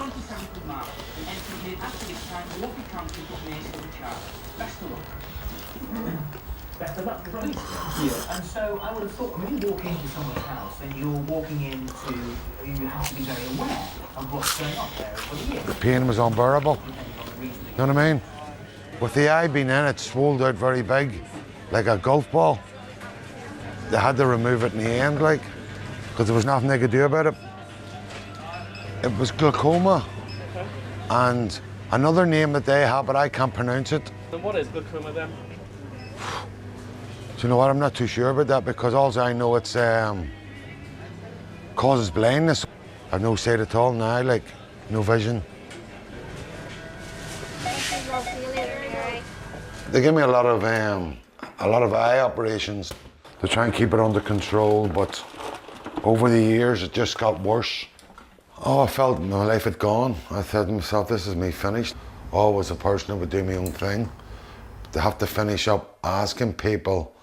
27th of March, and entering here after this time will be counted but may still charge. Best of luck. Best of luck, right? Yeah. And so I would have thought when you walk into someone's house, then you're walking into, you have to be very aware of what's going on there. The pain was unbearable. You know what I mean? With the eye being in, it swelled out very big, like a golf ball. They had to remove it in the end, like, because there was nothing they could do about it. It was glaucoma. Okay. And another name that they have, but I can't pronounce it. And what is glaucoma then? Do you know what? I'm not too sure about that because all I know it's causes blindness. I've no sight at all now, like no vision. They give me a lot of eye operations to try and keep it under control, but over the years it just got worse. Oh, I felt my life had gone. I thought to myself, this is me finished. Always a person that would do my own thing. To have to finish up asking people,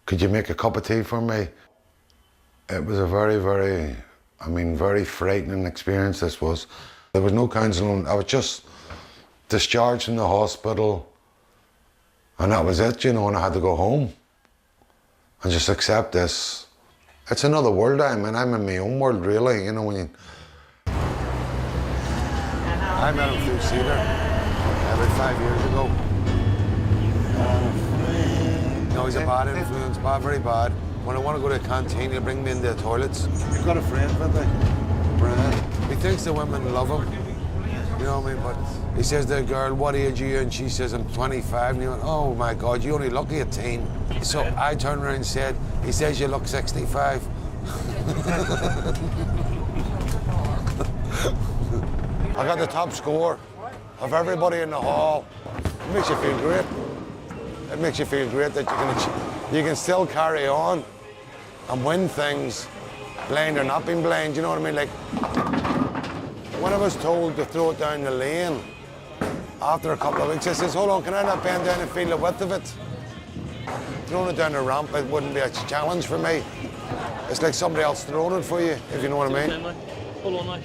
could you make a cup of tea for me? It was a very, very, very frightening experience this was. There was no counselling. I was just discharged from the hospital and that was it, you know, and I had to go home and just accept this. It's another world I'm in my own world really, you know, when you... I met him through Cedar about 5 years ago. No, he's a bad influence, very bad. When I want to go to the canteen, he'll bring me into the toilets. You've got a friend, haven't you? Brian. He thinks the women love him, you know what I mean? But he says to the girl, what age are you? And she says, I'm 25. And he went, oh my God, you only look 18. So I turned around and said, he says you look 65. I got the top score of everybody in the hall. It makes you feel great. It makes you feel great that you can still carry on and win things, blind or not being blind, you know what I mean? Like, when I was told to throw it down the lane, after a couple of weeks, I says, hold on, can I not bend down and feel the width of it? Throwing it down the ramp, it wouldn't be a challenge for me. It's like somebody else throwing it for you, if you know what I mean. Hold on now.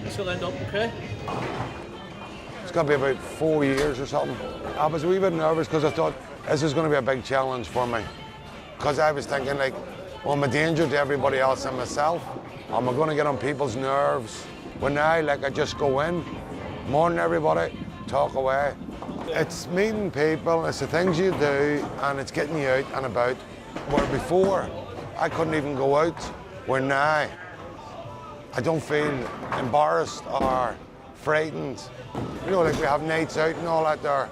Let's go end up, okay? It's got to be about 4 years or something. I was a wee bit nervous because I thought this is going to be a big challenge for me. Because I was thinking like, well, I'm a danger to everybody else and myself. Am I going to get on people's nerves? When now, like, I just go in, morning everybody, talk away. It's meeting people, it's the things you do, and it's getting you out and about. Where before, I couldn't even go out. Where now, I don't feel embarrassed or frightened. You know, like we have nights out and all that there,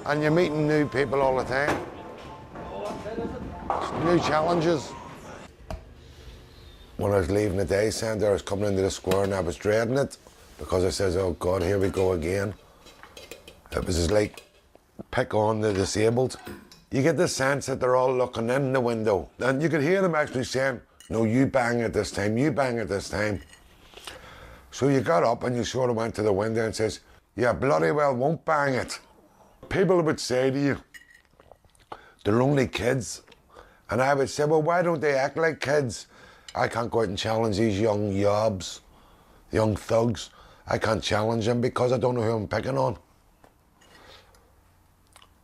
and you're meeting new people all the time. New challenges. When I was leaving the day centre, I was coming into the square and I was dreading it because I says, oh God, here we go again. It was just like, pick on the disabled. You get the sense that they're all looking in the window and you could hear them actually saying, no, you bang it this time, you bang it this time. So you got up and you sort of went to the window and says, yeah, bloody well won't bang it. People would say to you, they're only kids. And I would say, well, why don't they act like kids? I can't go out and challenge these young yobs, young thugs. I can't challenge them because I don't know who I'm picking on.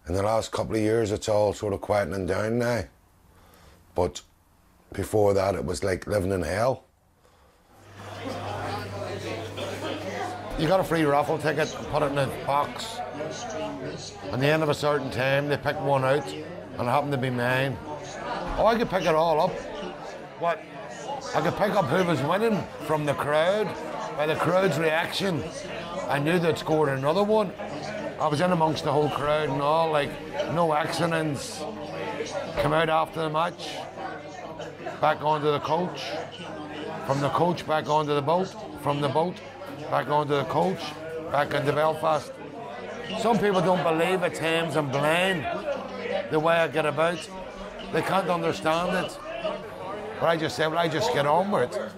In the last couple of years, it's all sort of quietening down now. But before that, it was like living in hell. You got a free raffle ticket, put it in a box. At the end of a certain time, they pick one out, and it happened to be mine. Oh, I could pick it all up. What? I could pick up who was winning from the crowd, by the crowd's reaction. I knew they'd scored another one. I was in amongst the whole crowd and all, like, no accidents. Come out after the match, back onto the coach. From the coach, back onto the boat. From the boat, back onto the coach, back into Belfast. Some people don't believe at times I'm blind, the way I get about. They can't understand it. But I just say, well, I just get on with it. As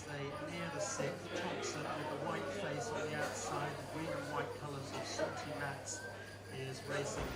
they near the sixth, Thompson with the white face on the outside, the green and white colours of salty mats is racing.